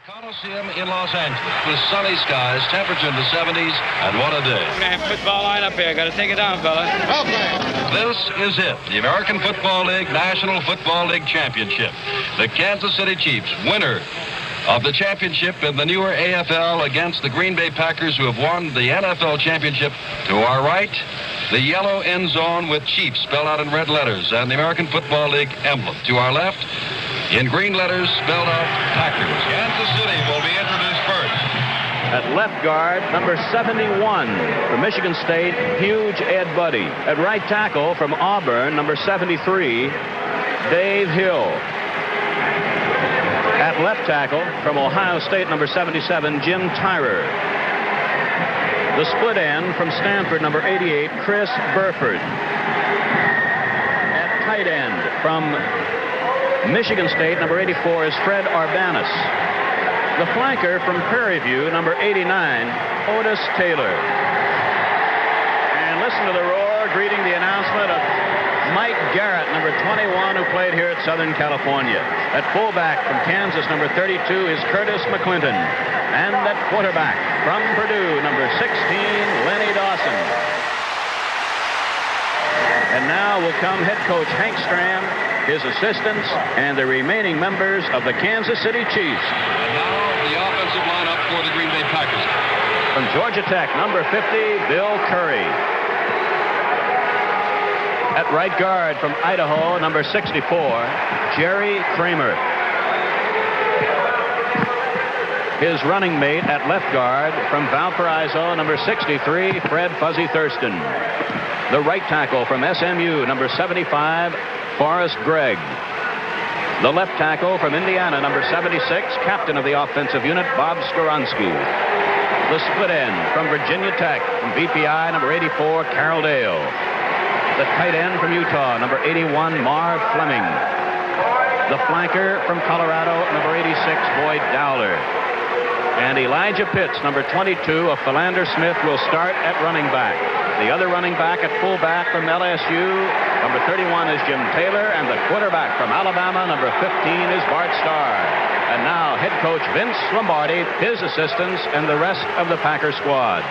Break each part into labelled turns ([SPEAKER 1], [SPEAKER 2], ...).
[SPEAKER 1] Coliseum in Los Angeles with sunny skies, temperature in the 70s, and what a day.
[SPEAKER 2] Okay, football line up here. Got to take it down, fella.
[SPEAKER 1] Okay. This is it, the American Football League National Football League Championship. The Kansas City Chiefs, winner of the championship in the newer AFL against the Green Bay Packers, who have won the NFL Championship. To our right, the yellow end zone with Chiefs spelled out in red letters and the American Football League emblem. To our left, in green letters spelled out Packers. Kansas City will be introduced first.
[SPEAKER 3] At left guard, number 71 from Michigan State, huge Ed Buddy. At right tackle from Auburn, number 73, Dave Hill. At left tackle from Ohio State, number 77, Jim Tyrer. The split end from Stanford, number 88, Chris Burford. At tight end from Michigan State, number 84, is Fred Arbanis. The flanker from Prairie View, number 89, Otis Taylor. And listen to the roar greeting the announcement of Mike Garrett, number 21, who played here at Southern California. At fullback from Kansas, number 32, is Curtis McClinton. And at quarterback from Purdue, number 16, Lenny Dawson. And now will come head coach Hank Stram, his assistants, and the remaining members of the Kansas City Chiefs.
[SPEAKER 1] And now the offensive lineup for the Green Bay Packers.
[SPEAKER 3] From Georgia Tech, number 50, Bill Curry. At right guard from Idaho, number 64, Jerry Kramer. His running mate at left guard from Valparaiso, number 63, Fred Fuzzy Thurston. The right tackle from SMU, number 75, Forrest Gregg. The left tackle from Indiana, number 76, captain of the offensive unit, Bob Skoronski. The split end from Virginia Tech, from VPI, number 84, Carroll Dale. The tight end from Utah, number 81, Marv Fleming. The flanker from Colorado, number 86, Boyd Dowler. And Elijah Pitts, number 22 of Philander Smith, will start at running back. The other running back at fullback from LSU, number 31 is Jim Taylor, and the quarterback from Alabama, number 15 is Bart Starr. And now head coach Vince Lombardi, his assistants, and the rest of the Packer squad.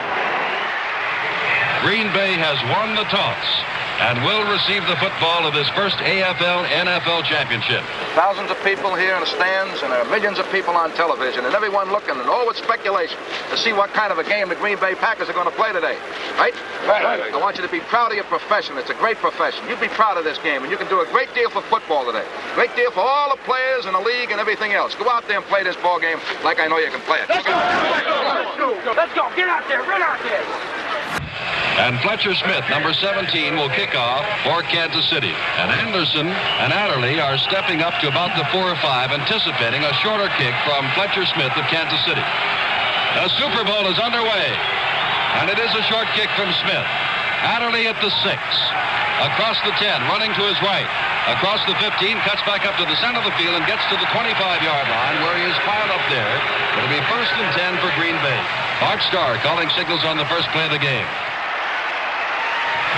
[SPEAKER 1] Green Bay has won the toss and will receive the football of this first AFL-NFL Championship.
[SPEAKER 4] Thousands of people here in the stands, and there are millions of people on television, and everyone looking, and all with speculation to see what kind of a game the Green Bay Packers are going to play today. Right? Right. I want you to be proud of your profession. It's a great profession. You be proud of this game, and you can do a great deal for football today. Great deal for all the players in the league and everything else. Go out there and play this ball game like I know you can play it.
[SPEAKER 2] Let's go! Let's go! Get out there! Run out there!
[SPEAKER 1] And Fletcher Smith, number 17, will kick off for Kansas City. And Anderson and Adderley are stepping up to about the 4 or 5, anticipating a shorter kick from Fletcher Smith of Kansas City. The Super Bowl is underway, and it is a short kick from Smith. Adderley at the 6, across the 10, running to his right, across the 15, cuts back up to the center of the field and gets to the 25-yard line where he is piled up there. It'll be 1st and 10 for Green Bay. Bart Starr calling signals on the first play of the game.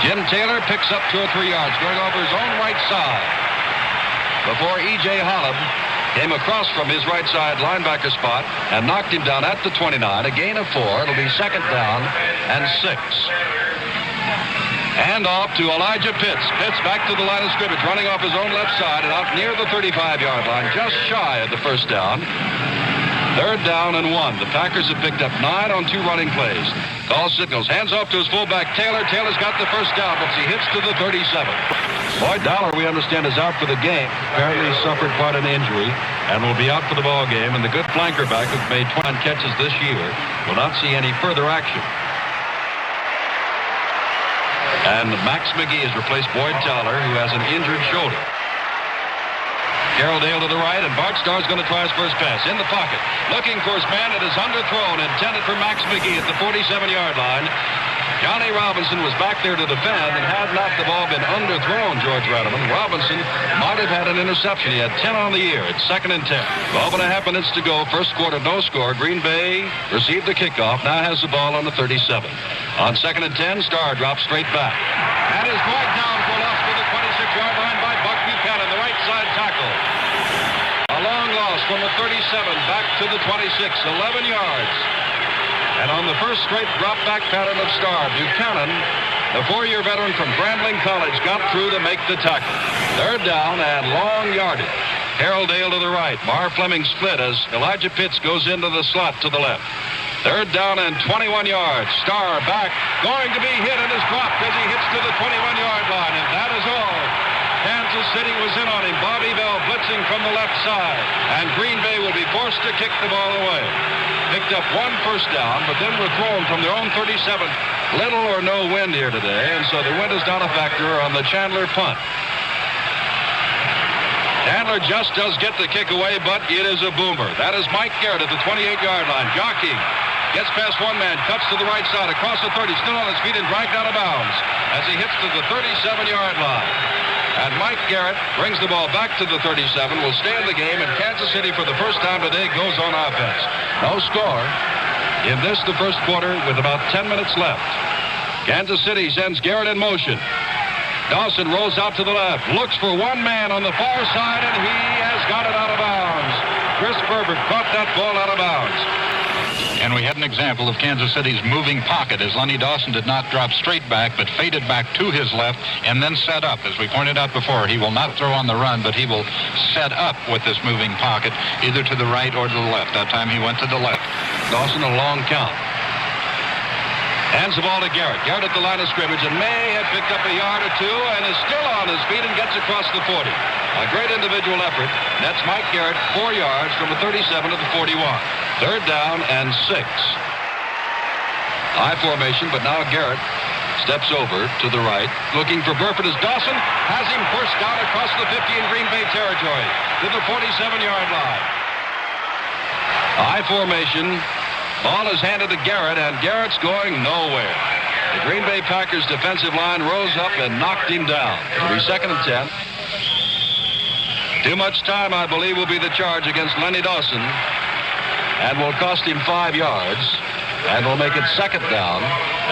[SPEAKER 1] Jim Taylor picks up 2 or 3 yards, going over his own right side before E.J. Holland came across from his right side linebacker spot and knocked him down at the 29. A gain of 4. It'll be 2nd down and 6. Hand off to Elijah Pitts. Pitts back to the line of scrimmage, running off his own left side and out near the 35-yard line, just shy of the first down. 3rd down and 1. The Packers have picked up 9 on 2 running plays. Call signals. Hands off to his fullback, Taylor. Taylor's got the first down, but he hits to the 37. Boyd Dowler, we understand, is out for the game. Apparently suffered quite an injury and will be out for the ball game. And the good flanker back, who's made 20 catches this year, will not see any further action. And Max McGee has replaced Boyd Dowler, who has an injured shoulder. Carroll Dale to the right, and Bart Starr's going to try his first pass. In the pocket, looking for his man. It is underthrown, intended for Max McGee at the 47-yard line. Johnny Robinson was back there to defend, and had not the ball been underthrown, George Rademan, Robinson might have had an interception. He had 10 on the year. It's 2nd and 10. 12.5 minutes to go. First quarter, no score. Green Bay received the kickoff. Now has the ball on the 37. On 2nd and 10, Starr drops straight back. And is dragged down for a loss to the 26-yard line by Buck Buchanan, the right side tackle. A long loss from the 37 back to the 26, 11 yards. And on the first straight drop back pattern of Starr, Buchanan, the 4-year veteran from Grambling College, got through to make the tackle. Third down and long yardage. Harold Dale to the right. Mar Fleming split as Elijah Pitts goes into the slot to the left. Third down and 21 yards. Starr back, going to be hit and is dropped as he hits to the 21-yard line. And that is all. Kansas City was in on him. Bobby Bell blitzing from the left side. And Green Bay will be forced to kick the ball away. Picked up one first down, but then were thrown from their own 37. Little or no wind here today, and so the wind is not a factor on the Chandler punt. Chandler just does get the kick away, but it is a boomer. That is Mike Garrett at the 28-yard line. Jockeying. Gets past one man, cuts to the right side, across the 30, still on his feet and dragged out of bounds as he hits to the 37-yard line. And Mike Garrett brings the ball back to the 37, will stay in the game, and Kansas City for the first time today goes on offense. No score in this, the first quarter, with about 10 minutes left. Kansas City sends Garrett in motion. Dawson rolls out to the left, looks for one man on the far side, and he has got it out of bounds. Chris Herbert caught that ball out of bounds.
[SPEAKER 5] And we had an example of Kansas City's moving pocket as Lenny Dawson did not drop straight back, but faded back to his left and then set up. As we pointed out before, he will not throw on the run, but he will set up with this moving pocket, either to the right or to the left. That time he went to the left.
[SPEAKER 1] Dawson a long count. Hands the ball to Garrett. Garrett at the line of scrimmage, and May had picked up a yard or two and is still on his feet and gets across the 40. A great individual effort. That's Mike Garrett, 4 yards from the 37 to the 41. Third down and 6. High formation, but now Garrett steps over to the right, looking for Burford as Dawson has him first down across the 50 in Green Bay territory to the 47-yard line. High formation. Ball is handed to Garrett, and Garrett's going nowhere. The Green Bay Packers defensive line rose up and knocked him down. It'll be 2nd and 10. Too much time, I believe, will be the charge against Lenny Dawson, and will cost him 5 yards, and will make it 2nd down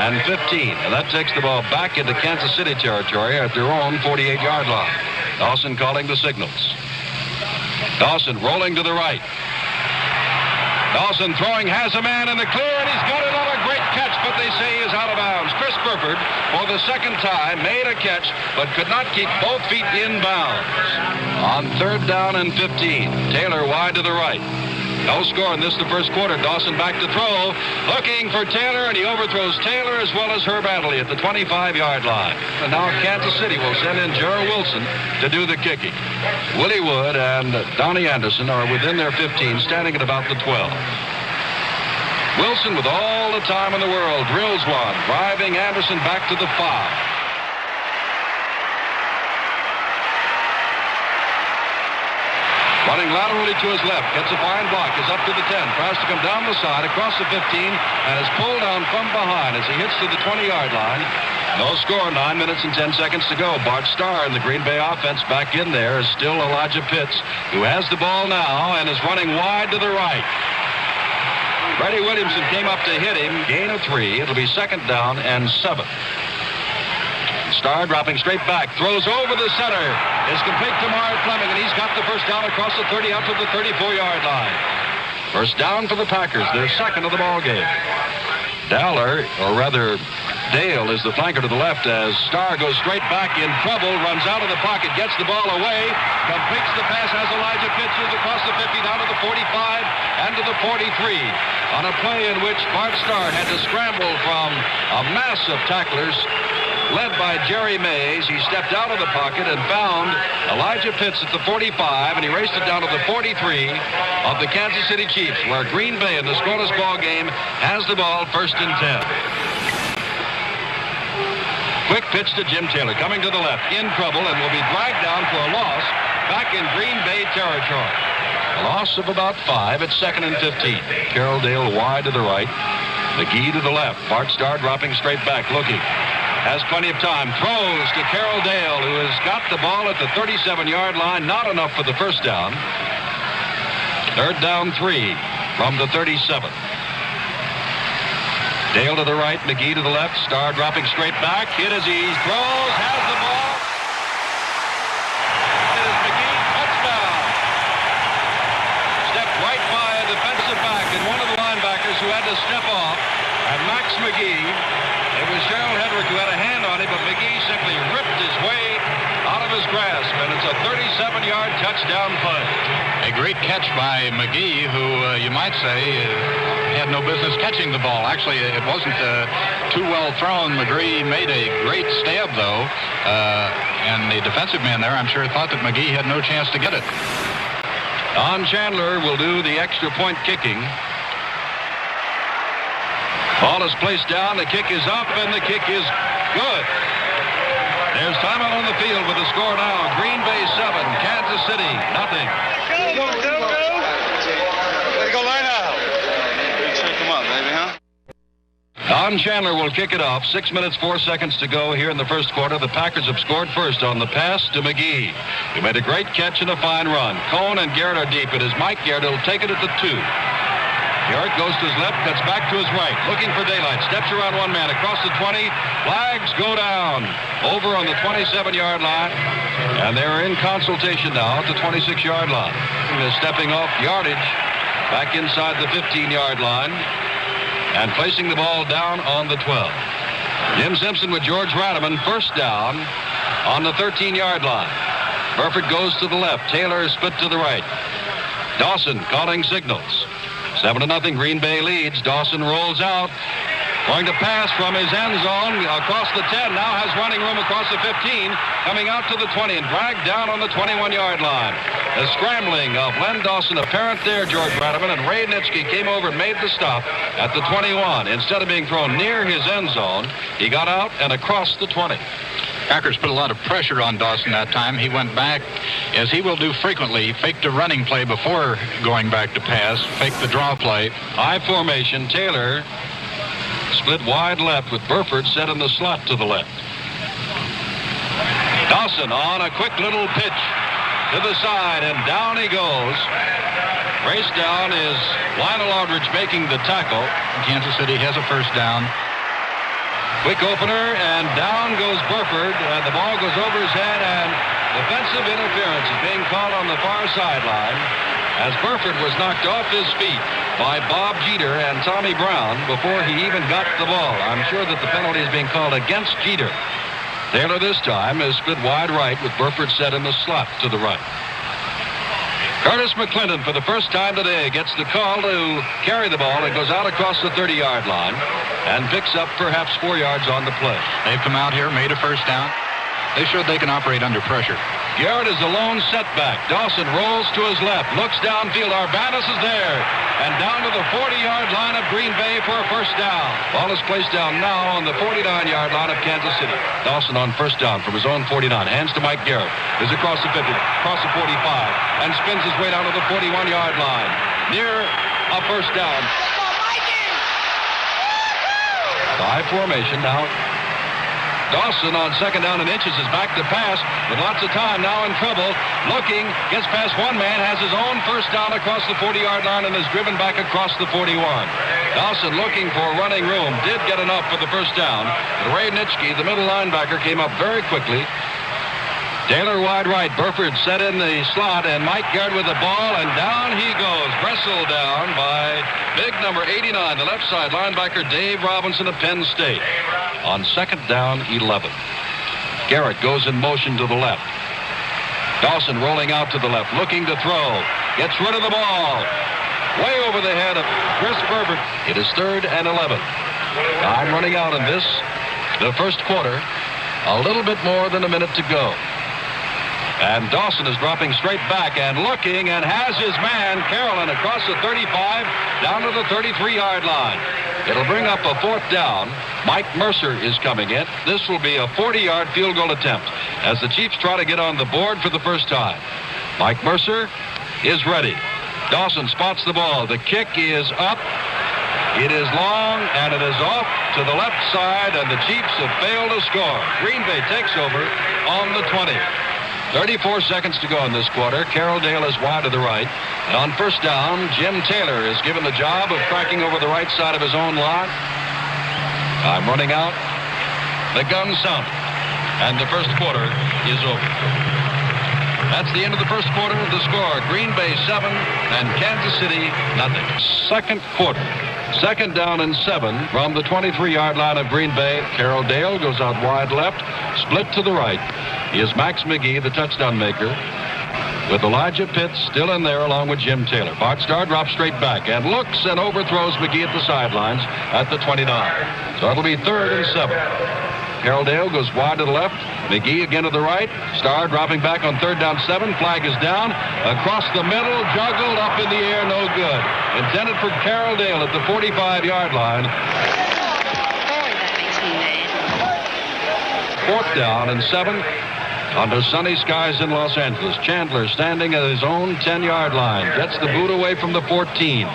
[SPEAKER 1] and 15. And that takes the ball back into Kansas City territory at their own 48-yard line. Dawson calling the signals. Dawson rolling to the right. Dawson throwing, has a man in the clear, and he's got another great catch, but they say he is out of bounds. Chris Burford, for the second time, made a catch, but could not keep both feet in bounds. On 3rd down and 15, Taylor wide to the right. No score in this, the first quarter. Dawson back to throw, looking for Taylor, and he overthrows Taylor as well as Herb Adley at the 25-yard line. And now Kansas City will send in Gerald Wilson to do the kicking. Willie Wood and Donnie Anderson are within their 15, standing at about the 12. Wilson, with all the time in the world, drills one, driving Anderson back to the 5. Running laterally to his left, gets a fine block, is up to the 10, tries to come down the side, across the 15, and is pulled down from behind as he hits to the 20-yard line. No score, 9 minutes and 10 seconds to go. Bart Starr in the Green Bay offense back in there is still Elijah Pitts, who has the ball now and is running wide to the right. Freddie Williamson came up to hit him, gain of 3. It'll be 2nd down and 7. Starr dropping straight back, throws over the center, is complete to Mar Fleming, and he's got the first down across the 30 out to the 34-yard line. First down for the Packers, their 2nd of the ball game. Dale is the flanker to the left as Starr goes straight back in trouble, runs out of the pocket, gets the ball away, completes the pass, has Elijah Pitts across the 50 down to the 45 and to the 43 on a play in which Bart Starr had to scramble from a mass of tacklers led by Jerry Mays. He stepped out of the pocket and found Elijah Pitts at the 45, and he raced it down to the 43 of the Kansas City Chiefs, where Green Bay in the scoreless ball game has the ball 1st and 10. Quick pitch to Jim Taylor, coming to the left, in trouble, and will be dragged down for a loss back in Green Bay territory. A loss of about 5 at 2nd and 15. Carroll Dale wide to the right, McGee to the left. Bart Starr dropping straight back, looking. Has plenty of time, throws to Carroll Dale, who has got the ball at the 37-yard line, not enough for the first down. 3rd down 3 from the 37. Dale to the right, McGee to the left, Starr dropping straight back, hit as he throws, has the ball. It is McGee, touchdown. to step off, and Max McGee, it was Gerald Hedrick who had a hand on him, but McGee simply ripped his way out of his grasp, and it's a 37-yard touchdown play.
[SPEAKER 5] A great catch by McGee, who you might say had no business catching the ball. Actually, it wasn't too well thrown. McGee made a great stab, though, and the defensive man there, I'm sure, thought that McGee had no chance to get it.
[SPEAKER 1] Don Chandler will do the extra point kicking. Ball is placed down, the kick is up, and the kick is good. There's timeout on the field with the score now. Green Bay 7, Kansas City nothing.
[SPEAKER 6] Go. Let's go line out. Come on, baby, huh?
[SPEAKER 1] Don Chandler will kick it off. 6 minutes, 4 seconds to go here in the first quarter. The Packers have scored first on the pass to McGee, who made a great catch and a fine run. Cohn and Garrett are deep. It is Mike Garrett who will take it at the 2. Garrett goes to his left, cuts back to his right, looking for daylight, steps around one man, across the 20, flags go down, over on the 27-yard line, and they're in consultation now at the 26-yard line. They're stepping off yardage back inside the 15-yard line and placing the ball down on the 12. Jim Simpson with George Radaman, first down on the 13-yard line. Burford goes to the left, Taylor split to the right. Dawson calling signals. 7-0, Green Bay leads. Dawson rolls out, going to pass from his end zone across the 10. Now has running room across the 15, coming out to the 20 and dragged down on the 21-yard line. The scrambling of Len Dawson apparent there, George Radaman, and Ray Nitschke came over and made the stop at the 21. Instead of being thrown near his end zone, he got out and across the 20.
[SPEAKER 5] Packers put a lot of pressure on Dawson that time. He went back, as he will do frequently, faked a running play before going back to pass, faked the draw play.
[SPEAKER 1] High formation, Taylor split wide left with Burford set in the slot to the left. Dawson on a quick little pitch to the side, and down he goes. Race down is Lionel Aldridge making the tackle.
[SPEAKER 5] Kansas City has a first down.
[SPEAKER 1] Quick opener, and down goes Burford, and the ball goes over his head, and defensive interference is being called on the far sideline as Burford was knocked off his feet by Bob Jeter and Tommy Brown before he even got the ball. I'm sure that the penalty is being called against Jeter. Taylor this time is split wide right with Burford set in the slot to the right. Curtis McClendon, for the first time today, gets the call to carry the ball and goes out across the 30-yard line and picks up perhaps 4 yards on the play.
[SPEAKER 5] They've come out here, made a first down. They showed they can operate under pressure.
[SPEAKER 1] Garrett is the lone setback. Dawson rolls to his left, looks downfield. Arbanis is there, and down to the 40-yard line of Green Bay for a first down. Ball is placed down now on the 49-yard line of Kansas City. Dawson on first down from his own 49. Hands to Mike Garrett. Is across the 50, across the 45, and spins his way down to the 41-yard line. Near a first down. High formation now. Dawson on second down and inches is back to pass with lots of time, now in trouble. Looking, gets past one man, has his own first down across the 40-yard line and is driven back across the 41. Dawson looking for running room, did get enough for the first down. But Ray Nitschke, the middle linebacker, came up very quickly. Taylor wide right, Burford set in the slot, and Mike Garrett with the ball, and down he goes. Wrestled down by big number 89, the left side linebacker Dave Robinson of Penn State. On second down, 11. Garrett goes in motion to the left. Dawson rolling out to the left, looking to throw. Gets rid of the ball. Way over the head of Chris Herbert. It is 3rd and 11. Time running out in this, the first quarter. A little bit more than a minute to go. And Dawson is dropping straight back and looking and has his man, Carolyn, across the 35 down to the 33-yard line. It'll bring up a fourth down. Mike Mercer is coming in. This will be a 40-yard field goal attempt as the Chiefs try to get on the board for the first time. Mike Mercer is ready. Dawson spots the ball. The kick is up. It is long, and it is off to the left side, and the Chiefs have failed to score. Green Bay takes over on the 20. 34 seconds to go in this quarter. Carroll Dale is wide to the right. And on first down, Jim Taylor is given the job of cracking over the right side of his own line. Time running out. The gun sounded, and the first quarter is over. That's the end of the first quarter. The score, Green Bay 7 and Kansas City nothing. Second quarter. Second down and 7 from the 23-yard line of Green Bay. Carroll Dale goes out wide left, split to the right. He is Max McGee, the touchdown maker, with Elijah Pitts still in there along with Jim Taylor. Bart Starr drops straight back and looks and overthrows McGee at the sidelines at the 29. So it'll be 3rd and 7. Carroll Dale goes wide to the left. McGee again to the right. Starr dropping back on 3rd down 7. Flag is down. Across the middle, juggled up in the air, no good. Intended for Carroll Dale at the 45-yard line. 4th down and 7. Under sunny skies in Los Angeles. Chandler standing at his own 10-yard line. Gets the boot away from the 14.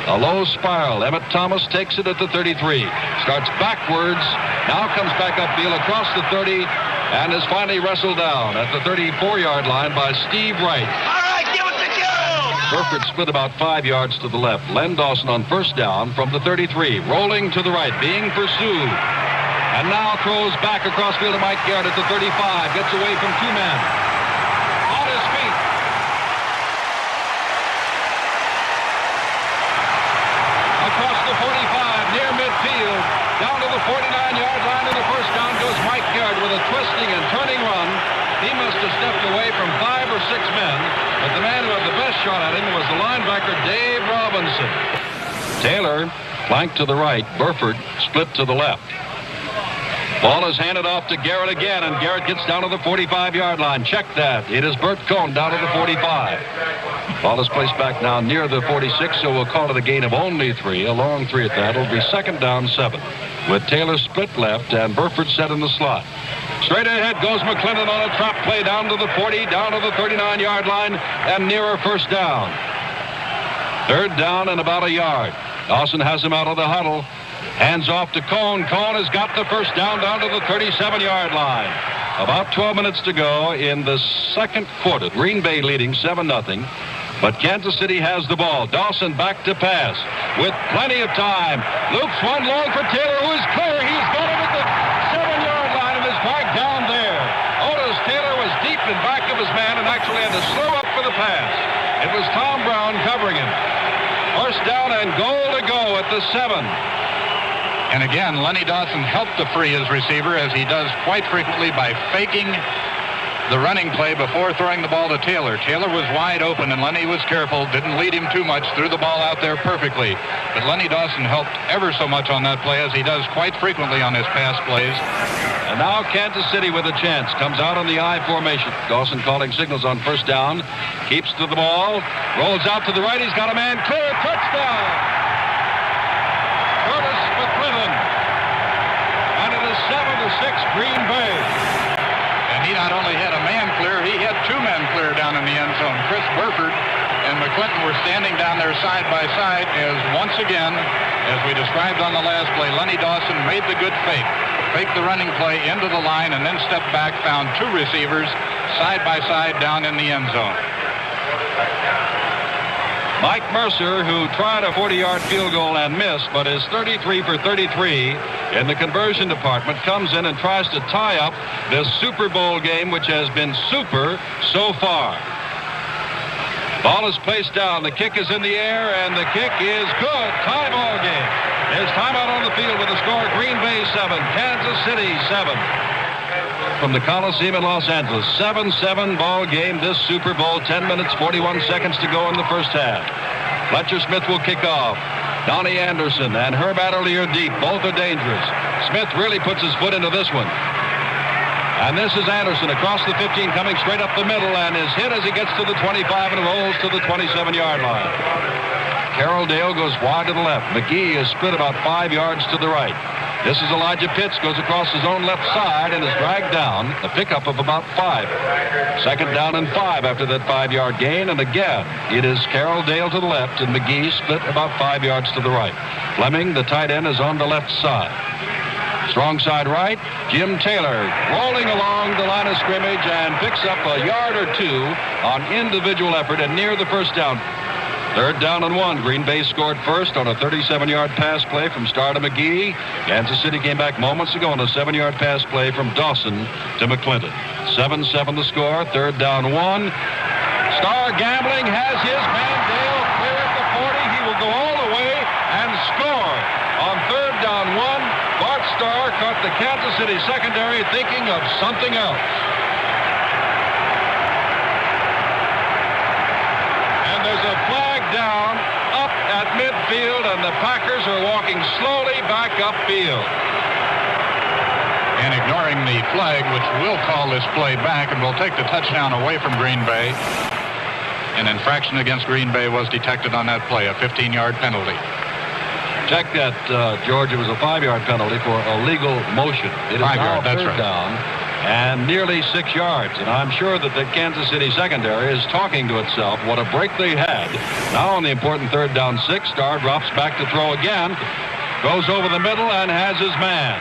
[SPEAKER 1] A low spiral. Emmett Thomas takes it at the 33. Starts backwards. Now comes back upfield across the 30 and is finally wrestled down at the 34-yard line by Steve Wright.
[SPEAKER 2] All right, give it to Joe!
[SPEAKER 1] Burford split about 5 yards to the left. Len Dawson on 1st down from the 33. Rolling to the right, being pursued. And now throws back across field to Mike Garrett at the 35. Gets away from 2 men. On his feet. Across the 45, near midfield. Down to the 49-yard line, and the 1st down goes Mike Garrett with a twisting and turning run. He must have stepped away from 5 or 6 men, but the man who had the best shot at him was the linebacker Dave Robinson. Taylor flanked to the right. Burford split to the left. Ball is handed off to Garrett again, and Garrett gets down to the 45-yard line. Check that. It is Bert Cohn down to the 45. Ball is placed back now near the 46, so we'll call it a gain of only 3, a long 3 at that. It'll be 2nd down 7, with Taylor split left and Burford set in the slot. Straight ahead goes McClendon on a trap play down to the 40, down to the 39-yard line, and nearer 1st down. 3rd down and about a yard. Dawson has him out of the huddle. Hands off to Cohn. Cohn has got the 1st down to the 37-yard line. About 12 minutes to go in the 2nd quarter. Green Bay leading 7-0. But Kansas City has the ball. Dawson back to pass with plenty of time. Loops one long for Taylor, who is clear. He's got it at the 7-yard line and is marked down there. Otis Taylor was deep in back of his man and actually had to slow up for the pass. It was Tom Brown covering him. 1st down and goal to go at the 7.
[SPEAKER 5] And again, Lenny Dawson helped to free his receiver, as he does quite frequently, by faking the running play before throwing the ball to Taylor. Taylor was wide open, and Lenny was careful, didn't lead him too much, threw the ball out there perfectly. But Lenny Dawson helped ever so much on that play, as he does quite frequently on his pass plays.
[SPEAKER 1] And now Kansas City with a chance. Comes out on the I formation. Dawson calling signals on 1st down. Keeps to the ball. Rolls out to the right. He's got a man clear. Touchdown! And it is 7-6 Green Bay.
[SPEAKER 5] And he not only had a man clear, he had 2 men clear down in the end zone. Chris Burford and McClinton were standing down there side by side, as once again, as we described on the last play, Lenny Dawson made the good fake. Faked the running play into the line and then stepped back, found 2 receivers side by side down in the end zone.
[SPEAKER 1] Mike Mercer, who tried a 40-yard field goal and missed, but is 33 for 33 in the conversion department, comes in and tries to tie up this Super Bowl game, which has been super so far. Ball is placed down. The kick is in the air, and the kick is good. Tie ball game. There's timeout on the field with the score: Green Bay 7, Kansas City 7. From the Coliseum in Los Angeles, 7-7 ball game this Super Bowl. 10 minutes, 41 seconds to go in the 1st half. Fletcher Smith will kick off. Donnie Anderson and Herb Adderley are deep. Both are dangerous. Smith really puts his foot into this one. And this is Anderson across the 15, coming straight up the middle, and is hit as he gets to the 25 and rolls to the 27-yard line. Carroll Dale goes wide to the left. McGee is split about 5 yards to the right. This is Elijah Pitts, goes across his own left side and is dragged down, a pickup of about 5. 2nd down and 5 after that 5-yard gain, and again, it is Carroll Dale to the left and McGee split about 5 yards to the right. Fleming, the tight end, is on the left side. Strong side right, Jim Taylor rolling along the line of scrimmage and picks up a yard or 2 on individual effort and near the 1st down. 3rd down and 1. Green Bay scored first on a 37-yard pass play from Starr to McGee. Kansas City came back moments ago on a 7-yard pass play from Dawson to McClinton. 7-7 the score. 3rd down 1. Starr gambling has his man Dale clear at the 40. He will go all the way and score. left the Kansas City secondary thinking of something else. And there's a flag down up at midfield, and the Packers are walking slowly back upfield.
[SPEAKER 5] And ignoring the flag, which will call this play back and will take the touchdown away from Green Bay. An infraction against Green Bay was detected on that play, a 15-yard penalty.
[SPEAKER 1] Check that, George. It was a 5-yard penalty for illegal motion. It is now third down and nearly 6 yards. And I'm sure that the Kansas City secondary is talking to itself what a break they had. Now on the important third down 6, Starr drops back to throw again, goes over the middle and has his man.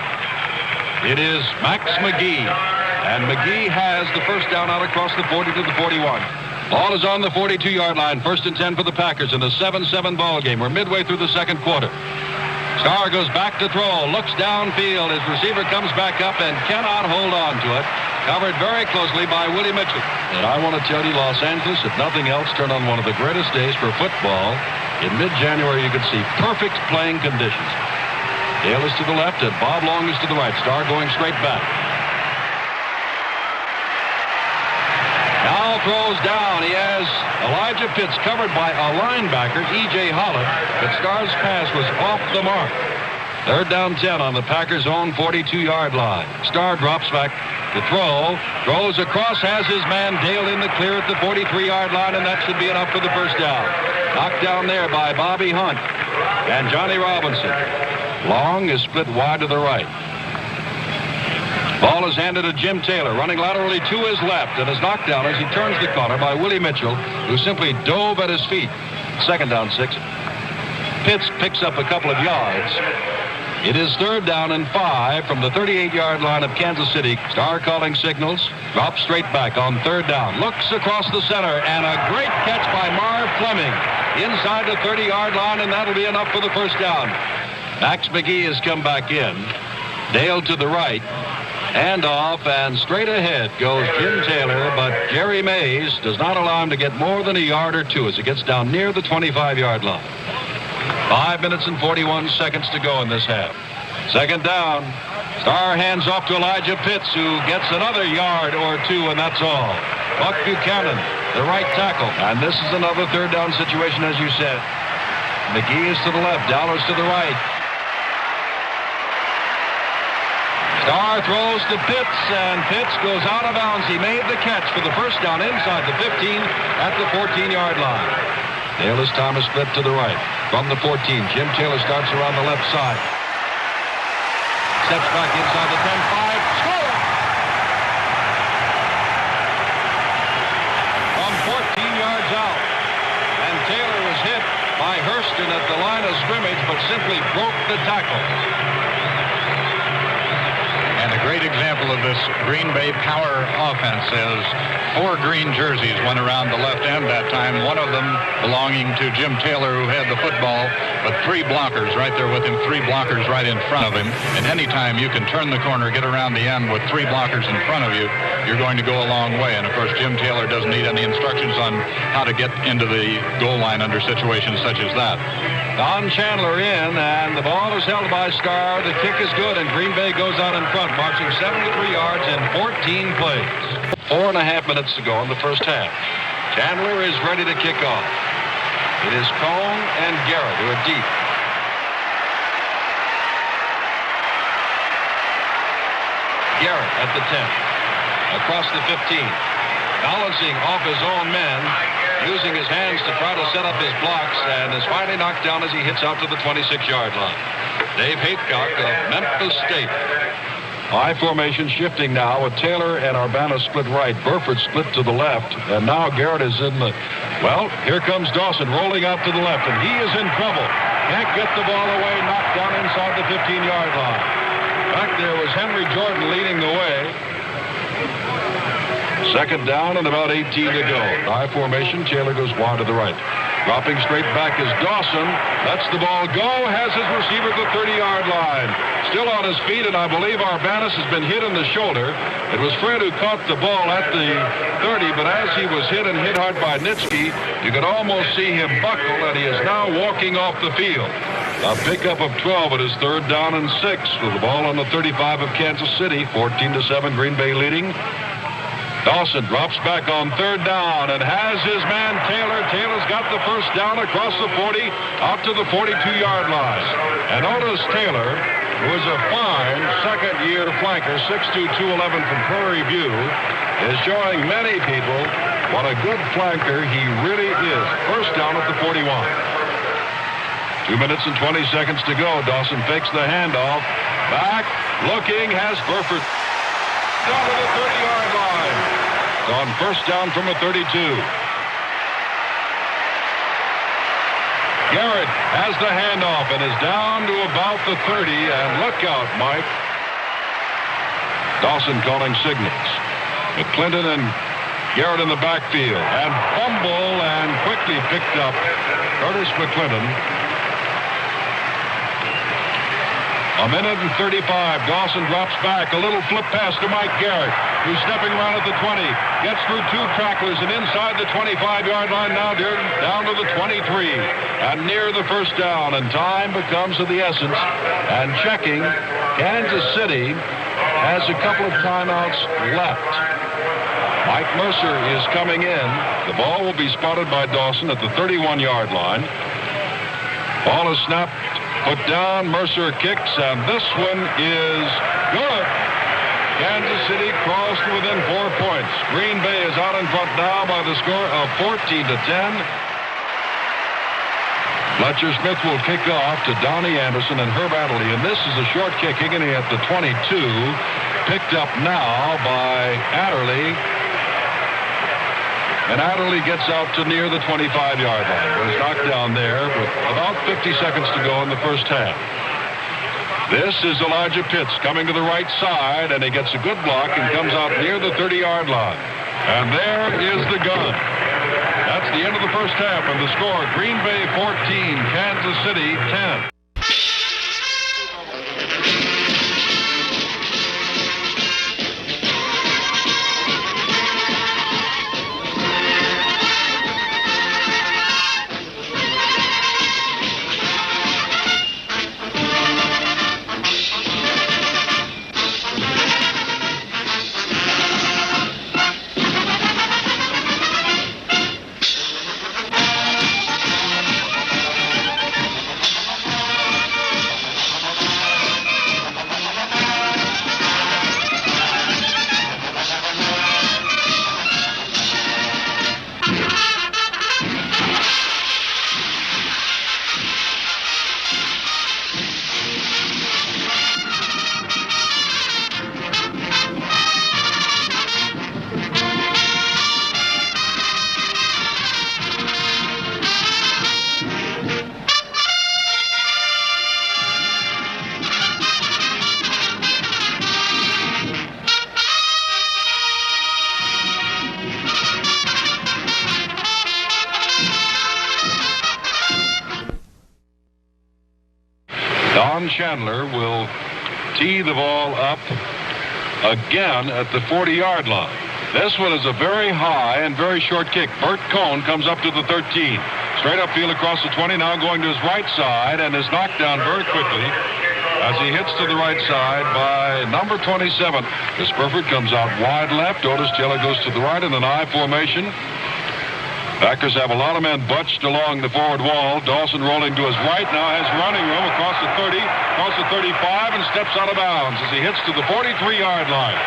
[SPEAKER 1] It is Max McGee. And McGee has the first down out across the 40 to the 41. Ball is on the 42-yard line. 1st and 10 for the Packers in a 7-7 ball game. We're midway through the second quarter. Starr goes back to throw, looks downfield. His receiver comes back up and cannot hold on to it. Covered very closely by Willie Mitchell. And I want to tell you, Los Angeles, if nothing else, turned on one of the greatest days for football. In mid-January, you could see perfect playing conditions. Dale is to the left and Bob Long is to the right. Starr going straight back. Now throws down. He has Elijah Pitts covered by a linebacker, E.J. Holland, but Starr's pass was off the mark. 3rd down 10 on the Packers' own 42-yard line. Starr drops back to throw, throws across, has his man Dale in the clear at the 43-yard line, and that should be enough for the first down. Knocked down there by Bobby Hunt and Johnny Robinson. Long is split wide to the right. Ball is handed to Jim Taylor, running laterally to his left, and is knocked down as he turns the corner by Willie Mitchell, who simply dove at his feet. 2nd down 6. Pitts picks up a couple of yards. It is 3rd down and 5 from the 38-yard line of Kansas City. Starr calling signals, drops straight back on 3rd down, looks across the center, and a great catch by Marv Fleming inside the 30-yard line, and that'll be enough for the first down. Max McGee has come back in. Dale to the right. Hand off, and straight ahead goes Jim Taylor, but Jerry Mays does not allow him to get more than a yard or two as it gets down near the 25-yard line. 5 minutes and 41 seconds to go in this half. 2nd down. Starr hands off to Elijah Pitts, who gets another yard or two, and that's all. Buck Buchanan, the right tackle. And this is another 3rd down situation, as you said. McGee is to the left, Dowler's to the right. Starr throws to Pitts, and Pitts goes out of bounds. He made the catch for the first down inside the 15 at the 14-yard line. Dale is Thomas split to the right. From the 14, Jim Taylor starts around the left side. Steps back inside the 10-5. Score! From 14 yards out. And Taylor was hit by Hurston at the line of scrimmage, but simply broke the tackle.
[SPEAKER 5] And a great example of this Green Bay power offense is 4 green jerseys went around the left end that time, one of them belonging to Jim Taylor, who had the football, but 3 blockers right there with him, 3 blockers right in front of him. And anytime you can turn the corner, get around the end with 3 blockers in front of you, you're going to go a long way. And of course, Jim Taylor doesn't need any instructions on how to get into the goal line under situations such as that.
[SPEAKER 1] Don Chandler in, and the ball is held by Starr. The kick is good, and Green Bay goes out in front, marching 73 yards in 14 plays. 4.5 minutes to go in the first half. Chandler is ready to kick off. It is Cone and Garrett who are deep. Garrett at the 10. Across the 15. Balancing off his own men, using his hands to try to set up his blocks, and is finally knocked down as he hits out to the 26-yard line. Dave Haycock of Memphis State. I formation shifting now with Taylor and Urbana split right. Burford split to the left, and now Garrett is in the... Well, here comes Dawson rolling out to the left, and he is in trouble. Can't get the ball away, knocked down inside the 15-yard line. Back there was Henry Jordan leading the way. 2nd down and about 18 to go. I formation, Taylor goes wide to the right. Dropping straight back is Dawson. Lets the ball go, has his receiver at the 30-yard line. Still on his feet, and I believe Arbanis has been hit in the shoulder. It was Fred who caught the ball at the 30, but as he was hit and hit hard by Nitsky, you could almost see him buckle, and he is now walking off the field. A pickup of 12. It is 3rd down and 6 with the ball on the 35 of Kansas City. 14-7, Green Bay leading. Dawson drops back on 3rd down and has his man Taylor. Taylor's got the first down across the 40 out to the 42-yard line. And Otis Taylor, who is a fine second-year flanker, 6'2", 211 from Prairie View, is showing many people what a good flanker he really is. First down at the 41. 2 minutes and 20 seconds to go. Dawson fakes the handoff. Back, looking, has Burford down to the 30-yard line. It's on first down from a 32. Garrett has the handoff and is down to about the 30. And look out, Mike. Dawson calling signals. McClinton and Garrett in the backfield. And fumble and quickly picked up Curtis McClinton. A minute and 35. Dawson drops back. A little flip pass to Mike Garrett, who's stepping around at the 20. Gets through 2 tacklers and inside the 25-yard line now down to the 23. And near the first down. And time becomes of the essence. And checking, Kansas City has a couple of timeouts left. Mike Mercer is coming in. The ball will be spotted by Dawson at the 31-yard line. Ball is snapped. Put down, Mercer kicks, and this one is good. Kansas City crawls to within 4 points. Green Bay is out in front now by the score of 14-10. Fletcher Smith will kick off to Donnie Anderson and Herb Adderley, and this is a short kick, Higgany at the 22. Picked up now by Adderley. And Adderley gets out to near the 25-yard line. Was knocked down there with about 50 seconds to go in the first half. This is Elijah Pitts coming to the right side, and he gets a good block and comes out near the 30-yard line. And there is the gun. That's the end of the first half, and the score, Green Bay 14, Kansas City 10. Chandler will tee the ball up again at the 40-yard line. This one is a very high and very short kick. Bert Cohn comes up to the 13. Straight upfield across the 20, now going to his right side, and is knocked down very quickly as he hits to the right side by number 27. Chris Burford comes out wide left. Otis Taylor goes to the right in an I formation. Packers have a lot of men bunched along the forward wall. Dawson rolling to his right now has running room across the 30, across the 35, and steps out of bounds as he hits to the 43-yard line.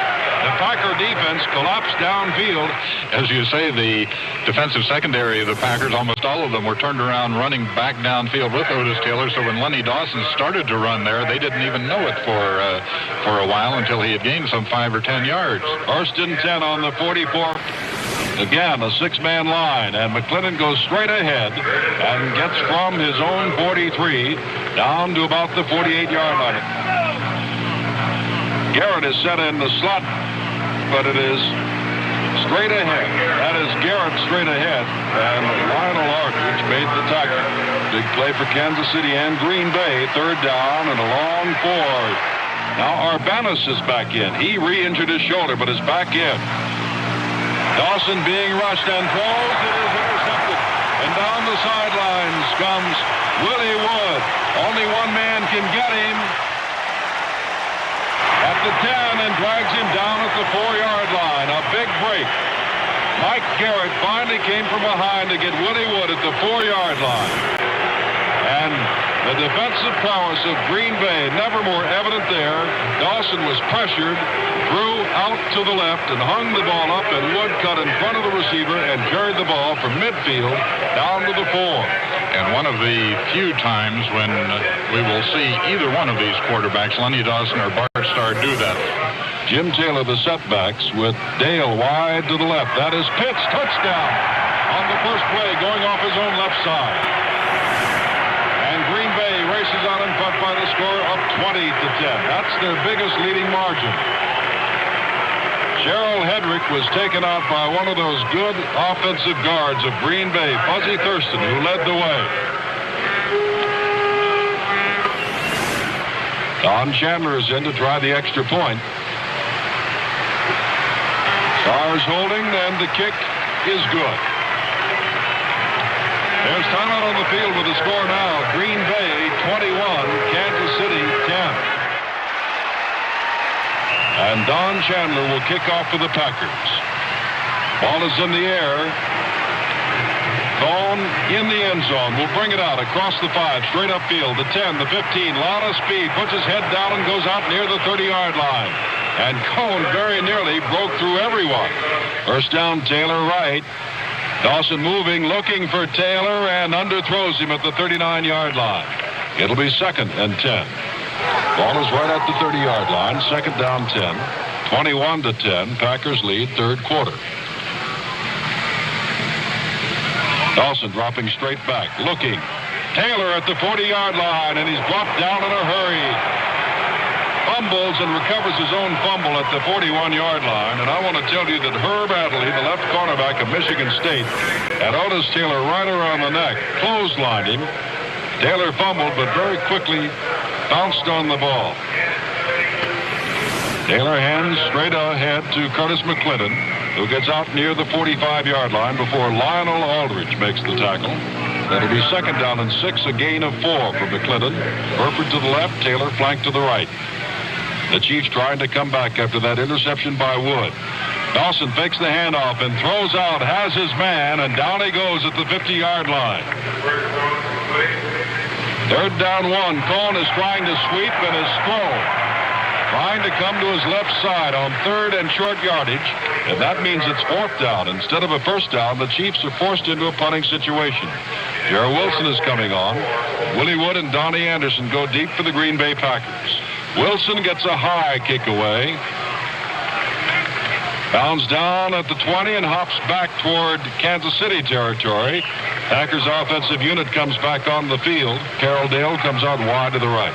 [SPEAKER 1] The Packer defense collapsed downfield.
[SPEAKER 5] As you say, the defensive secondary of the Packers, almost all of them were turned around running back downfield with Otis Taylor. So when Lenny Dawson started to run there, they didn't even know it for a while until he had gained some 5 or 10 yards.
[SPEAKER 1] First and 10 on the 44. Again, a 6-man line, and McClinton goes straight ahead and gets from his own 43 down to about the 48-yard line. Garrett is set in the slot, but it is straight ahead. That is Garrett straight ahead, and Lionel Aldridge made the tackle. Big play for Kansas City and Green Bay. 3rd down and a long 4. Now Urbanus is back in. He re-injured his shoulder, but is back in. Dawson being rushed and throws. It is intercepted. And down the sidelines comes Willie Wood. Only one man can get him at the 10 and drags him down at the 4-yard line. A big break. Mike Garrett finally came from behind to get Willie Wood at the 4-yard line. And the defensive prowess of Green Bay, never more evident there. Dawson was pressured, threw out to the left and hung the ball up, and Wood cut in front of the receiver and carried the ball from midfield down to the 4.
[SPEAKER 5] And one of the few times when we will see either one of these quarterbacks, Lenny Dawson or Bart Starr, do that.
[SPEAKER 1] Jim Taylor, the setbacks, with Dale wide to the left. That is Pitts, touchdown on the first play, going off his own left side. And Green Bay races on in front by the score of 20-10. That's their biggest leading margin. Gerald Hedrick was taken out by one of those good offensive guards of Green Bay, Fuzzy Thurston, who led the way. Don Chandler is in to try the extra point. Starr's holding, and the kick is good. There's timeout on the field with the score now. Green Bay 21, Kansas City 10. And Don Chandler will kick off for the Packers. Ball is in the air. Thrown in the end zone. Will bring it out across the 5, straight upfield. The 10, the 15, lot of speed. Puts his head down and goes out near the 30-yard line. And Cohn very nearly broke through everyone. First down, Taylor right. Dawson moving, looking for Taylor, and underthrows him at the 39-yard line. It'll be 2nd and 10. Ball is right at the 30-yard line. 2nd down 10. 21-10. Packers lead third quarter. Dawson dropping straight back. Looking. Taylor at the 40-yard line, and he's brought down in a hurry. Fumbles and recovers his own fumble at the 41-yard line. And I want to tell you that Herb Adderley, the left cornerback of Michigan State, had Otis Taylor right around the neck, clotheslined him. Taylor fumbled, but very quickly bounced on the ball. Taylor hands straight ahead to Curtis McClinton, who gets out near the 45-yard line before Lionel Aldridge makes the tackle. That'll be 2nd down and 6, a gain of 4 for McClinton. Burford to the left, Taylor flanked to the right. The Chiefs trying to come back after that interception by Wood. Dawson fakes the handoff and throws out, has his man, and down he goes at the 50-yard line. 3rd down 1. Cohn is trying to sweep and is thrown. Trying to come to his left side on 3rd and short yardage. And that means it's 4th down. Instead of a 1st down, the Chiefs are forced into a punting situation. Jerry Wilson is coming on. Willie Wood and Donnie Anderson go deep for the Green Bay Packers. Wilson gets a high kick away. Bounds down at the 20 and hops back toward Kansas City territory. Packers offensive unit comes back on the field. Carroll Dale comes out wide to the right.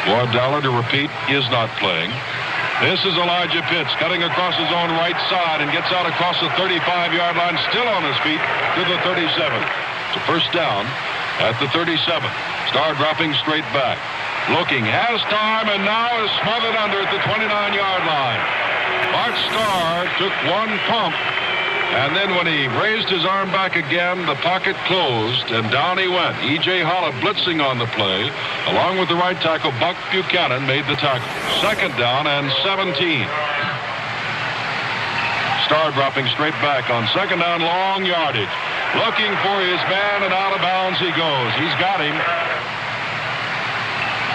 [SPEAKER 1] Ward Dollar, to repeat, is not playing. This is Elijah Pitts cutting across his own right side and gets out across the 35-yard line, still on his feet to the 37. It's a 1st down at the 37. Starr dropping straight back. Looking, has time, and now is smothered under at the 29-yard line. Bart Starr took one pump, and then when he raised his arm back again, the pocket closed, and down he went. E.J. Holla blitzing on the play, along with the right tackle, Buck Buchanan, made the tackle. 2nd down and 17. Starr dropping straight back on 2nd down, long yardage. Looking for his man, and out of bounds he goes. He's got him.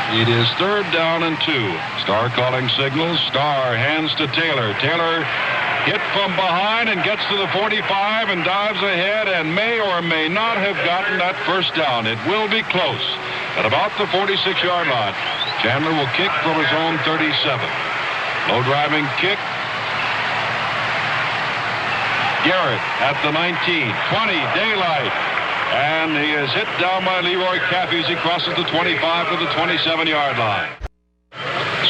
[SPEAKER 1] It is 3rd down and 2. Starr calling signals. Starr hands to Taylor. Taylor hit from behind and gets to the 45 and dives ahead and may or may not have gotten that 1st down. It will be close at about the 46-yard line. Chandler will kick from his own 37. Low driving kick. Garrett at the 19, 20, daylight. And he is hit down by Leroy Caffey as he crosses the 25 to the 27-yard line.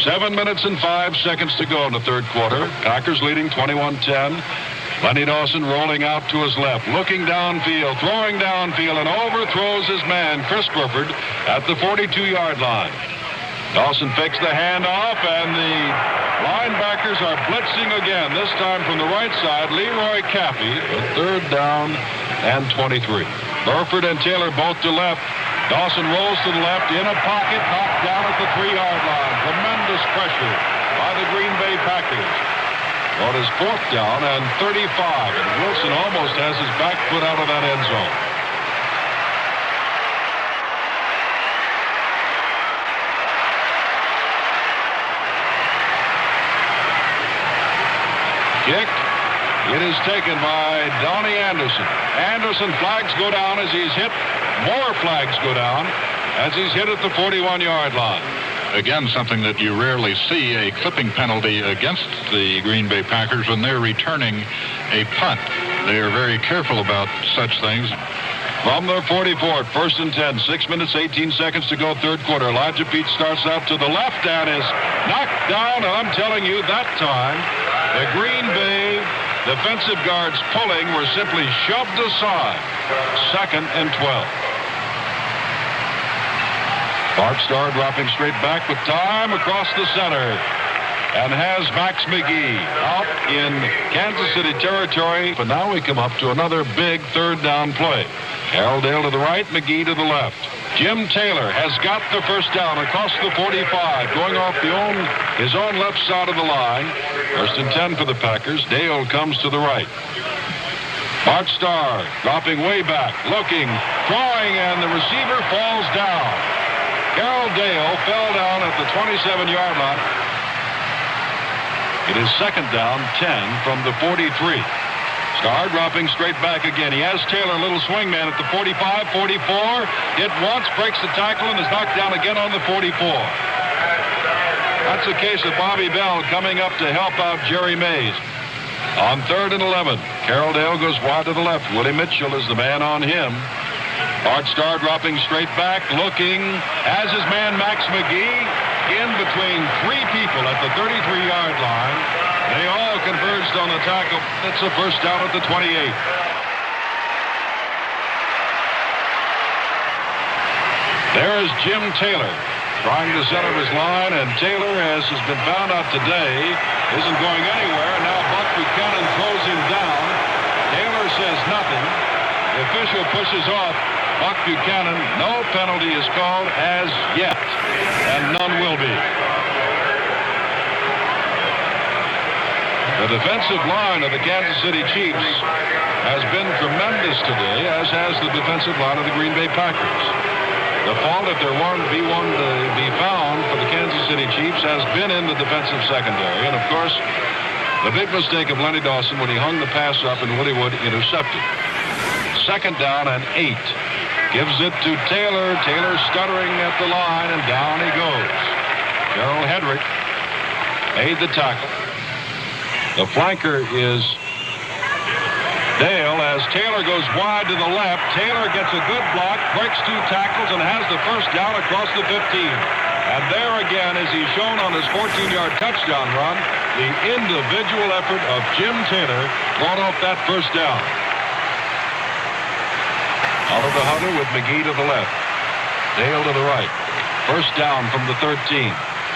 [SPEAKER 1] 7 minutes and 5 seconds to go in the third quarter. Packers leading 21-10. Lenny Dawson rolling out to his left, looking downfield, throwing downfield, and overthrows his man, Chris Burford, at the 42-yard line. Dawson fakes the handoff, and the linebackers are blitzing again, this time from the right side. Leroy Caffey, 3rd down and 23. Burford and Taylor both to left. Dawson rolls to the left, in a pocket, knocked down at the 3-yard line. Tremendous pressure by the Green Bay Packers. On his 4th down and 35, and Wilson almost has his back foot out of that end zone. Kick. It is taken by Donnie Anderson. Anderson, flags go down as he's hit. More flags go down as he's hit at the 41-yard line.
[SPEAKER 5] Again, something that you rarely see, a clipping penalty against the Green Bay Packers when they're returning a punt. They are very careful about such things.
[SPEAKER 1] From their 44, 1st and 10, 6 minutes, 18 seconds to go, 3rd quarter. Elijah Pete starts out to the left and is knocked down. And I'm telling you, that time, the Green Bay defensive guards pulling were simply shoved aside. 2nd and 12. Bart Starr dropping straight back with time across the center. And has Max McGee out in Kansas City territory. But now we come up to another big 3rd down play. Harold Dale to the right, McGee to the left. Jim Taylor has got the 1st down across the 45, going off his own left side of the line. 1st and 10 for the Packers. Dale comes to the right. Bart Starr dropping way back, looking, throwing, and the receiver falls down. Harold Dale fell down at the 27-yard line. It is 2nd down, 10 from the 43. Starr dropping straight back again. He has Taylor, a little swing man at the 45, 44. Hit once, breaks the tackle, and is knocked down again on the 44. That's a case of Bobby Bell coming up to help out Jerry Mays. On 3rd and 11, Harold Dale goes wide to the left. Willie Mitchell is the man on him. Bart Starr dropping straight back, looking, as his man Max McGee in between 3 people at the 33-yard line. They all converged on the tackle. It's a 1st down at the 28. There is Jim Taylor trying to set up his line, and Taylor, as has been found out today, isn't going anywhere. Now Buck Buchanan throws him down. Taylor says nothing. The official pushes off Buck Buchanan. No penalty is called as yet, and none will be. The defensive line of the Kansas City Chiefs has been tremendous today, as has the defensive line of the Green Bay Packers. The fault, if there weren't to be found for the Kansas City Chiefs, has been in the defensive secondary. And, of course, the big mistake of Lenny Dawson when he hung the pass up and Willie Wood intercepted. 2nd down and 8. Gives it to Taylor. Taylor stuttering at the line, and down he goes. Gerald Hedrick made the tackle. The flanker is Dale as Taylor goes wide to the left. Taylor gets a good block, breaks 2 tackles, and has the 1st down across the 15. And there again, as he's shown on his 14-yard touchdown run, the individual effort of Jim Taylor brought off that 1st down. Out of the huddle with McGee to the left. Dale to the right. 1st down from the 13.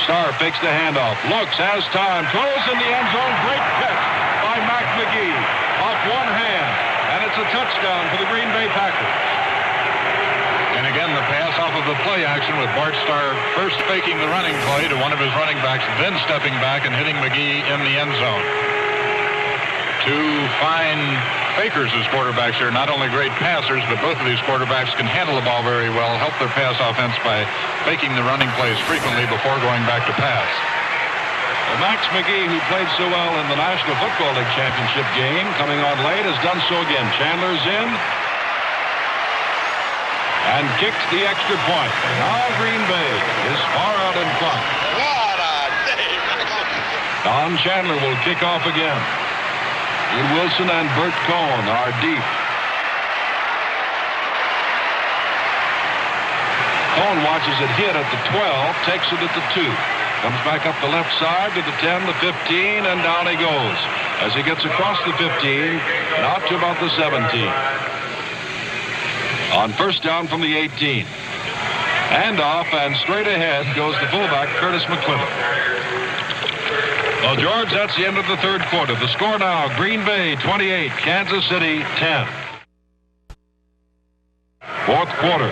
[SPEAKER 1] Starr fakes the handoff, looks, has time, throws in the end zone. Great catch by Mac McGee off one hand, and it's a touchdown for the Green Bay Packers.
[SPEAKER 5] And again, the pass off of the play action with Bart Starr first faking the running play to one of his running backs, then stepping back and hitting McGee in the end zone. 2 fine fakers as quarterbacks here, not only great passers, but both of these quarterbacks can handle the ball very well, help their pass offense by faking the running plays frequently before going back to pass.
[SPEAKER 1] Well, Max McGee, who played so well in the National Football League Championship game, coming on late, has done so again. Chandler's in and kicks the extra point. Now Green Bay is far out in front.
[SPEAKER 6] What a day, Max.
[SPEAKER 1] Don Chandler will kick off again. Ian Wilson and Bert Cohn are deep. Cohn watches it hit at the 12, takes it at the 2. Comes back up the left side to the 10, the 15, and down he goes. As he gets across the 15 and out to about the 17. On 1st down from the 18. Handoff, and straight ahead goes the fullback, Curtis McClintock. Well, George, that's the end of the 3rd quarter. The score now, Green Bay 28, Kansas City 10. 4th quarter.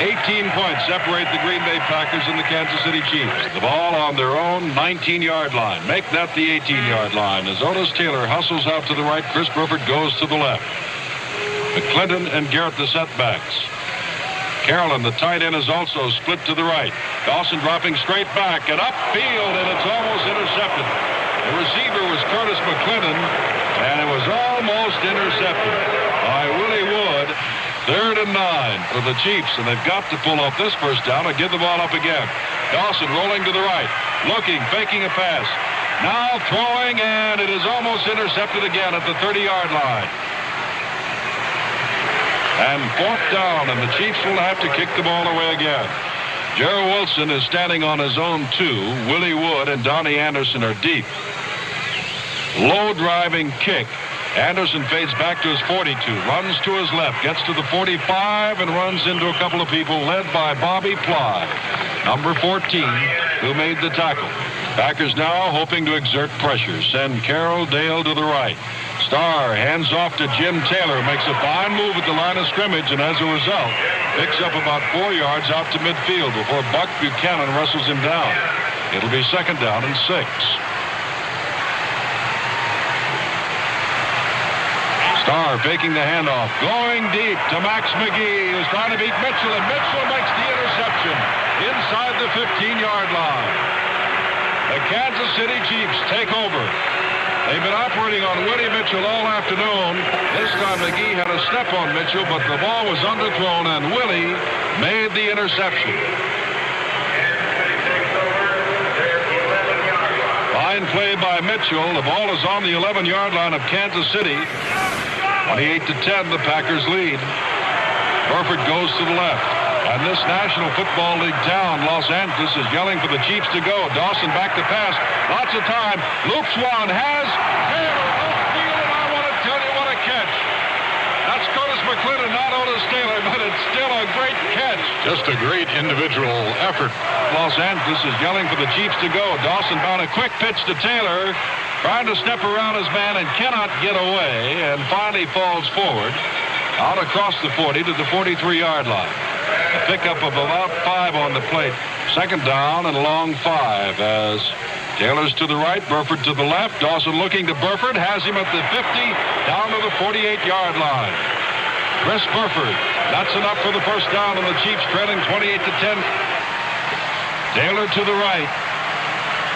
[SPEAKER 1] 18 points separate the Green Bay Packers and the Kansas City Chiefs. The ball on their own 19-yard line. Make that the 18-yard line. As Otis Taylor hustles out to the right, Chris Burford goes to the left. McClendon and Garrett the setbacks. Carolyn, the tight end, is also split to the right. Dawson dropping straight back and upfield, and it's almost intercepted. The receiver was Curtis McClendon, and it was almost intercepted by Willie Wood. 3rd and 9 for the Chiefs, and they've got to pull off this first down and give the ball up again. Dawson rolling to the right, looking, faking a pass. Now throwing, and it is almost intercepted again at the 30-yard line. And 4th down, and the Chiefs will have to kick the ball away again. Gerald Wilson is standing on his own 2. Willie Wood and Donnie Anderson are deep. Low driving kick. Anderson fades back to his 42, runs to his left, gets to the 45, and runs into a couple of people led by Bobby Ply, number 14, who made the tackle. Packers now hoping to exert pressure. Send Carroll Dale to the right. Starr hands off to Jim Taylor, makes a fine move at the line of scrimmage, and as a result, picks up about 4 yards out to midfield before Buck Buchanan wrestles him down. It'll be 2nd down and 6. Starr faking the handoff, going deep to Max McGee, who's trying to beat Mitchell, and Mitchell makes the interception inside the 15-yard line. The Kansas City Chiefs take over. They've been operating on Willie Mitchell all afternoon. This time McGee had a step on Mitchell, but the ball was underthrown, and Willie made the interception. Fine play by Mitchell. The ball is on the 11-yard line of Kansas City. 28-10, the Packers lead. Burford goes to the left. And this National Football League town, Los Angeles, is yelling for the Chiefs to go. Dawson back to pass. Lots of time. Loops one. Has Taylor upfield, and I want to tell you what a catch. That's Curtis McClendon, not Otis Taylor, but it's still a great catch.
[SPEAKER 5] Just a great individual effort.
[SPEAKER 1] Los Angeles is yelling for the Chiefs to go. Dawson found a quick pitch to Taylor, trying to step around his man and cannot get away, and finally falls forward out across the 40 to the 43-yard line. A pickup of about 5 on the plate. 2nd down and a long 5 as Taylor's to the right, Burford to the left. Dawson looking to Burford, has him at the 50, down to the 48-yard line. Chris Burford, that's enough for the first down, and the Chiefs trailing 28-10. Taylor to the right.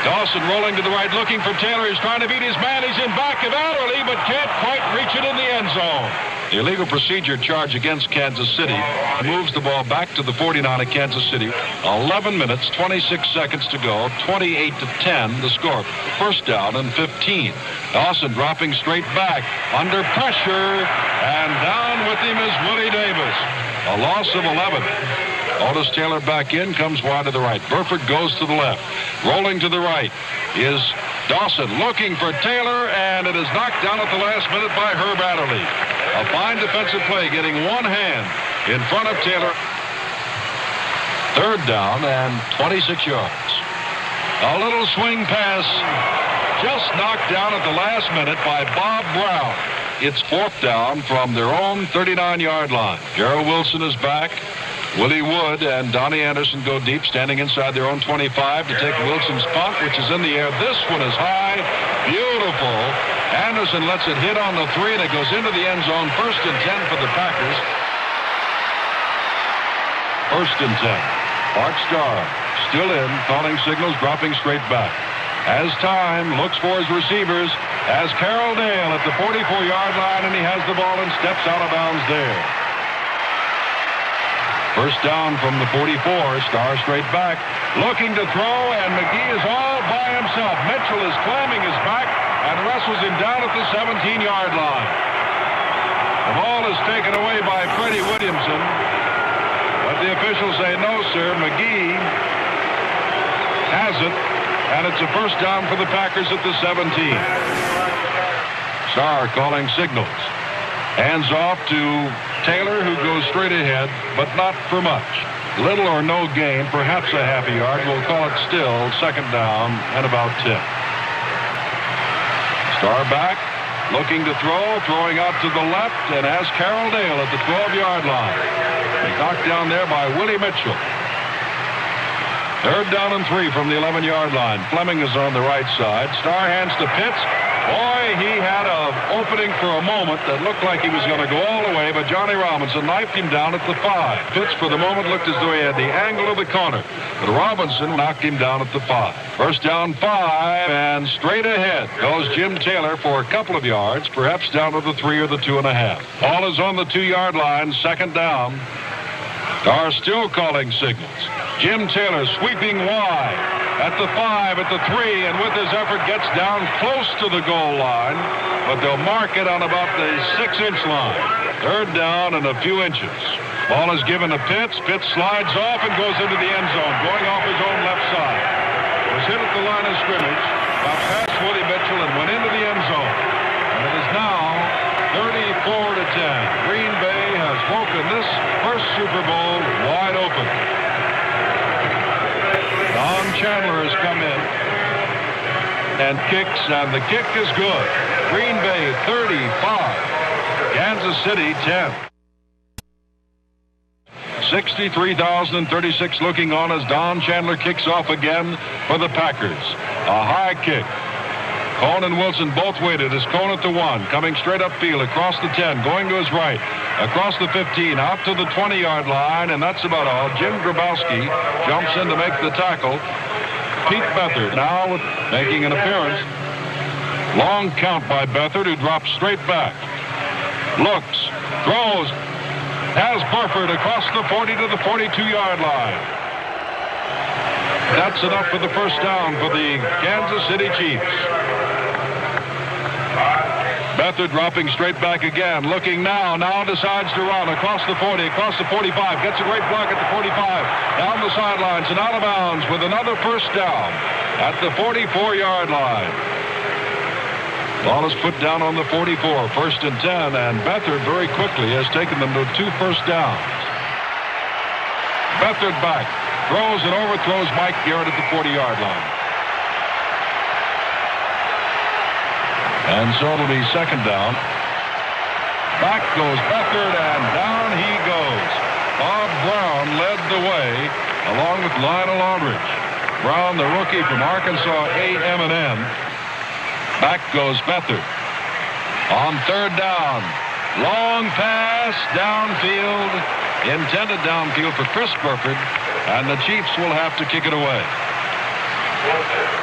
[SPEAKER 1] Dawson rolling to the right, looking for Taylor. He's trying to beat his man. He's in back of Adderley, but can't quite reach it in the end zone. The illegal procedure charge against Kansas City moves the ball back to the 49 of Kansas City. 11 minutes, 26 seconds to go. 28-10 the score. 1st down and 15. Dawson dropping straight back under pressure, and down with him is Willie Davis. A loss of 11. Otis Taylor back in, comes wide to the right. Burford goes to the left. Rolling to the right is Dawson looking for Taylor, and it is knocked down at the last minute by Herb Adderley. A fine defensive play, getting one hand in front of Taylor. 3rd down and 26 yards. A little swing pass just knocked down at the last minute by Bob Brown. It's 4th down from their own 39-yard line. Gerald Wilson is back. Willie Wood and Donnie Anderson go deep, standing inside their own 25 to take Wilson's punt, which is in the air. This one is high. Beautiful. Anderson lets it hit on the 3, and it goes into the end zone. 1st and 10 for the Packers. 1st and 10. Bart Starr still in, calling signals, dropping straight back. Has time, looks for his receivers, has Carroll Dale at the 44-yard line, and he has the ball and steps out of bounds there. 1st down from the 44. Starr straight back, looking to throw, and McGee is all by himself. Mitchell is clamming his back and wrestles him down at the 17-yard line. The ball is taken away by Freddie Williamson, but the officials say, no, sir, McGee has it, and it's a 1st down for the Packers at the 17. Starr calling signals. Hands off to Taylor, who goes straight ahead, but not for much. Little or no gain, perhaps a half a yard. We'll call it still 2nd down and about 10. Starr back, looking to throw, throwing out to the left, and has Carroll Dale at the 12-yard line. Knocked down there by Willie Mitchell. 3rd down and 3 from the 11-yard line. Fleming is on the right side. Starr hands to Pitts. Boy, he had an opening for a moment that looked like he was going to go all the way, but Johnny Robinson knifed him down at the 5. Pitts, for the moment, looked as though he had the angle of the corner, but Robinson knocked him down at the 5. 1st down 5, and straight ahead goes Jim Taylor for a couple of yards, perhaps down to the 3 or the 2.5. Ball is on the 2-yard line, 2nd down. Starr still calling signals. Jim Taylor sweeping wide at the 5, at the 3, and with his effort gets down close to the goal line, but they'll mark it on about the 6-inch line. 3rd down and a few inches. Ball is given to Pitts. Pitts slides off and goes into the end zone, going off his own left side. Was hit at the line of scrimmage, got past Willie Mitchell and went into the end zone. And it is now 34-10. Green Bay has woken this first Super Bowl wide open. Don Chandler has come in and kicks, and the kick is good. Green Bay 35, Kansas City 10. 63,036 looking on as Don Chandler kicks off again for the Packers. A high kick. Cohn and Wilson both waited as Cohn at the 1, coming straight upfield across the 10, going to his right, across the 15, out to the 20-yard line, and that's about all. Jim Grabowski jumps in to make the tackle. Pete Beathard now making an appearance. Long count by Beathard, who drops straight back. Looks, throws, has Burford across the 40 to the 42-yard line. That's enough for the first down for the Kansas City Chiefs. Beathard dropping straight back again, looking now decides to run across the 40, across the 45, gets a great block at the 45, down the sidelines and out of bounds with another first down at the 44-yard line. Ball is put down on the 44, 1st and 10, and Beathard very quickly has taken them to 2 first downs. Beathard back, throws and overthrows Mike Garrett at the 40-yard line. And so it'll be 2nd down. Back goes Beathard, and down he goes. Bob Brown led the way, along with Lionel Aldridge. Brown, the rookie from Arkansas A&M. Back goes Beathard. On 3rd down, long pass downfield, intended downfield for Chris Burford, and the Chiefs will have to kick it away.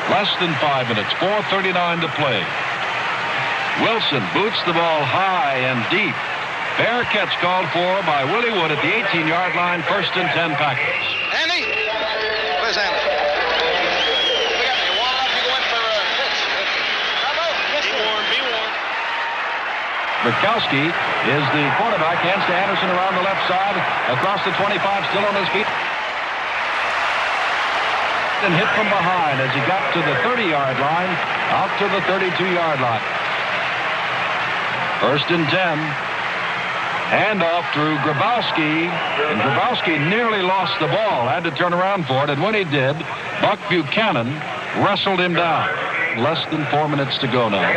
[SPEAKER 1] Less than 5 minutes, 4:39 to play. Wilson boots the ball high and deep. Fair catch called for by Willie Wood at the 18-yard line, 1st and 10 Packers.
[SPEAKER 6] Andy? Where's Andy? We got you. Warm up, you go in for a pitch. Bravo. Yes, be warned, be warned.
[SPEAKER 3] Burkowski is the quarterback. Hands to Anderson around the left side. Across the 25, still on his feet. And hit from behind as he got to the 30-yard line, out to the 32-yard line. 1st and 10. Handoff to Grabowski, and Grabowski nearly lost the ball, had to turn around for it, and when he did, Buck Buchanan wrestled him down. Less than 4 minutes to go now.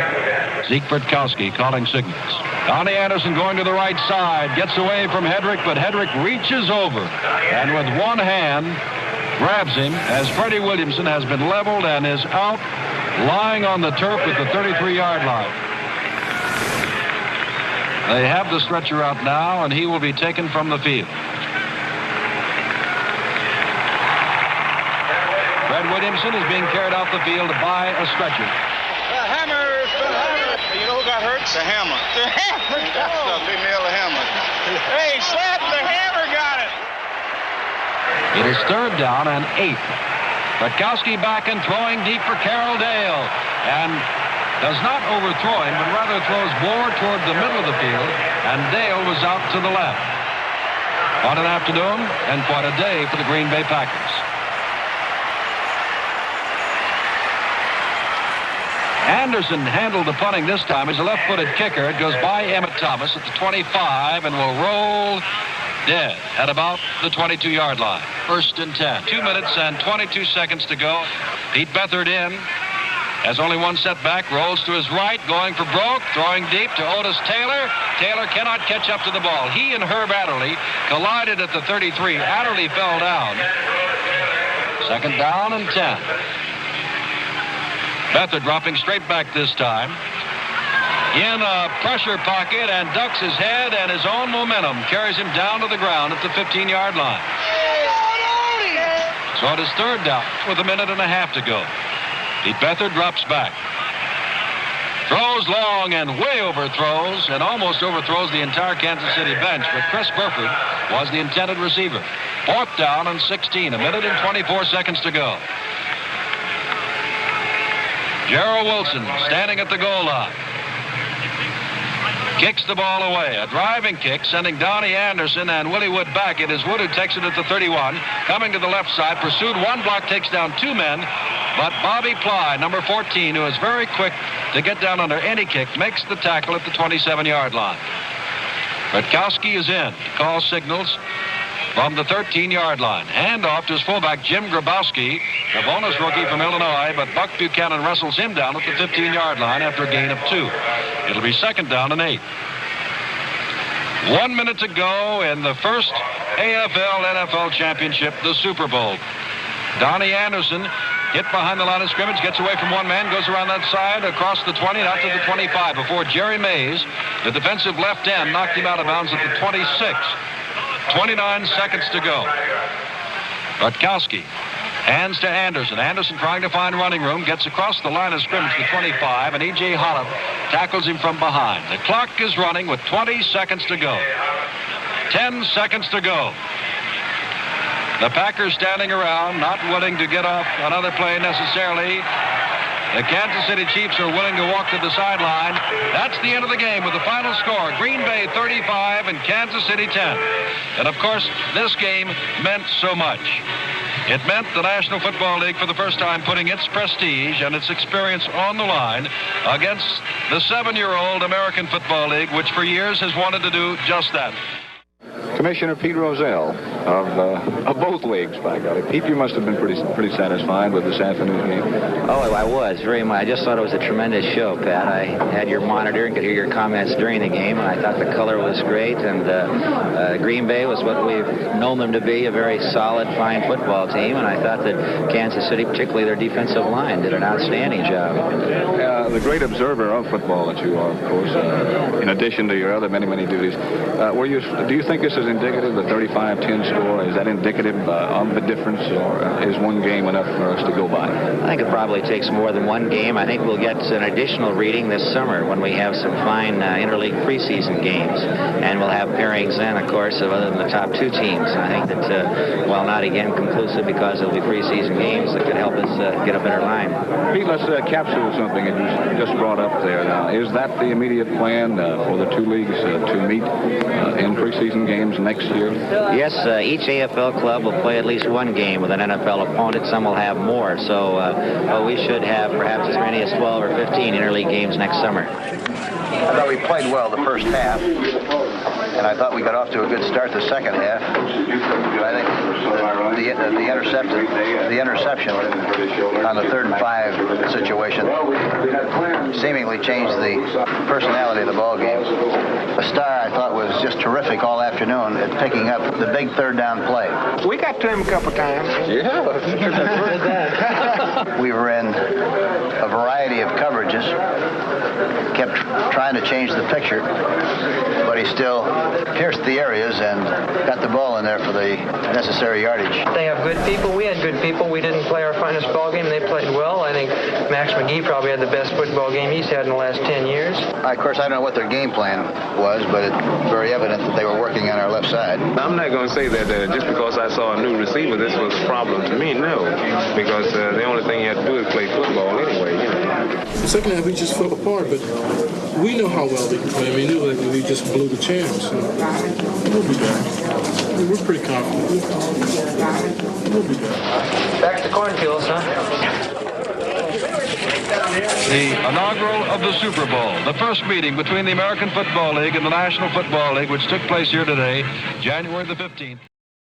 [SPEAKER 3] Zeke Burkowski calling signals. Donnie Anderson going to the right side, gets away from Hedrick, but Hedrick reaches over, and with one hand, grabs him as Freddie Williamson has been leveled and is out, lying on the turf at the 33-yard line. They have the stretcher out now, and he will be taken from the field. Fred Williamson is being carried out the field by a stretcher.
[SPEAKER 6] The hammer. You know who got hurt? The hammer. The hammer. That's the big nail, the hammer. Hey, Slap, the hammer got it.
[SPEAKER 3] It is 3rd down and 8. Burkowski back and throwing deep for Carroll Dale. And does not overthrow him, but rather throws more toward the middle of the field, and Dale was out to the left. What an afternoon and what a day for the Green Bay Packers. Anderson handled the punting this time. He's a left-footed kicker. It goes by Emmett Thomas at the 25 and will roll dead at about the 22-yard line. 1st and 10. 2 minutes and 22 seconds to go. Pete Beathard in.
[SPEAKER 1] Has only one setback, rolls to his right, going for broke, throwing deep to Otis Taylor. Taylor cannot catch up to the ball. He and Herb Adderley collided at the 33. Adderley fell down. Second down and 10. Beathard dropping straight back this time. In a pressure pocket and ducks his head, and his own momentum carries him down to the ground at the 15-yard line. So it is third down with a minute and a half to go. Pete Beathard drops back. Throws long and way overthrows and almost overthrows the entire Kansas City bench, but Chris Burford was the intended receiver. Fourth down and 16, a minute and 24 seconds to go. Gerald Wilson standing at the goal line. Kicks the ball away. A driving kick, sending Donnie Anderson and Willie Wood back. It is Wood who takes it at the 31. Coming to the left side, pursued. One block, takes down two men. But Bobby Ply, number 14, who is very quick to get down under any kick, makes the tackle at the 27-yard line. Rutkowski is in to call signals from the 13-yard line. Handoff to his fullback, Jim Grabowski, the bonus rookie from Illinois, but Buck Buchanan wrestles him down at the 15-yard line after a gain of 2. It'll be second down and 8. 1 minute to go in the first AFL-NFL Championship, the Super Bowl. Donnie Anderson hit behind the line of scrimmage, gets away from one man, goes around that side, across the 20, out to the 25, before Jerry Mays, the defensive left end, knocked him out of bounds at the 26. 29 seconds to go. Rutkowski hands to Anderson. Anderson trying to find running room, gets across the line of scrimmage to 25, and E.J. Hollop tackles him from behind. The clock is running with 20 seconds to go. 10 seconds to go. The Packers standing around, not willing to get off another play necessarily. The Kansas City Chiefs are willing to walk to the sideline. That's the end of the game with the final score. Green Bay 35 and Kansas City 10. And of course, this game meant so much. It meant the National Football League for the first time putting its prestige and its experience on the line against the 7-year-old American Football League, which for years has wanted to do just that.
[SPEAKER 7] Commissioner Pete Rozelle of both leagues, by golly. Pete, you must have been pretty satisfied with this afternoon's game.
[SPEAKER 8] Oh, I was very much. I just thought it was a tremendous show, Pat. I had your monitor and could hear your comments during the game, and I thought the color was great. And Green Bay was what we've known them to be, a very solid, fine football team. And I thought that Kansas City, particularly their defensive line, did an outstanding job.
[SPEAKER 7] The great observer of football that you are, of course, in addition to your other many duties, do you think this is indicative, the 35-10 score? Is that indicative of the difference, or is one game enough for us to go by?
[SPEAKER 8] I think it probably takes more than one game. I think we'll get an additional reading this summer when we have some fine interleague preseason games. And we'll have pairings then, of course, of other than the top two teams. And I think that, while not again conclusive because it'll be preseason games, that could help us get a better line.
[SPEAKER 7] Pete, let's capsule something that you just brought up there. Now, is that the immediate plan for the two leagues to meet in preseason games next year?
[SPEAKER 8] Yes, each AFL club will play at least one game with an NFL opponent. Some will have more. So we should have perhaps as many as 12 or 15 interleague games next summer.
[SPEAKER 9] I thought we played well the first half, and I thought we got off to a good start the second half. But I think the interception on the 3rd and 5 situation seemingly changed the personality of the ball game. Star, I thought, was just terrific all afternoon at picking up the big 3rd down play.
[SPEAKER 2] We got to him a couple times.
[SPEAKER 9] Yeah. We were in a variety of coverages, kept trying to change the picture, but he still pierced the areas and got the ball in there for the necessary yardage.
[SPEAKER 10] They have good people. We had good people. We didn't play our finest ball game. They played well. I think Max McGee probably had the best football game he's had in the last 10 years.
[SPEAKER 9] Of course, I don't know what their game plan was, but it's very evident that they were working on our left side.
[SPEAKER 11] I'm not going to say that just because I saw a new receiver, this was a problem to me. No, because the only thing you have to do is play football anyway. You know.
[SPEAKER 12] The second half, we just fell apart, but we know how well they can play. I mean, we just blew the chance. So we'll be back. We're pretty confident. We'll be back.
[SPEAKER 10] Back to cornfields, huh?
[SPEAKER 1] The inaugural of the Super Bowl, the first meeting between the American Football League and the National Football League, which took place here today, January the 15th.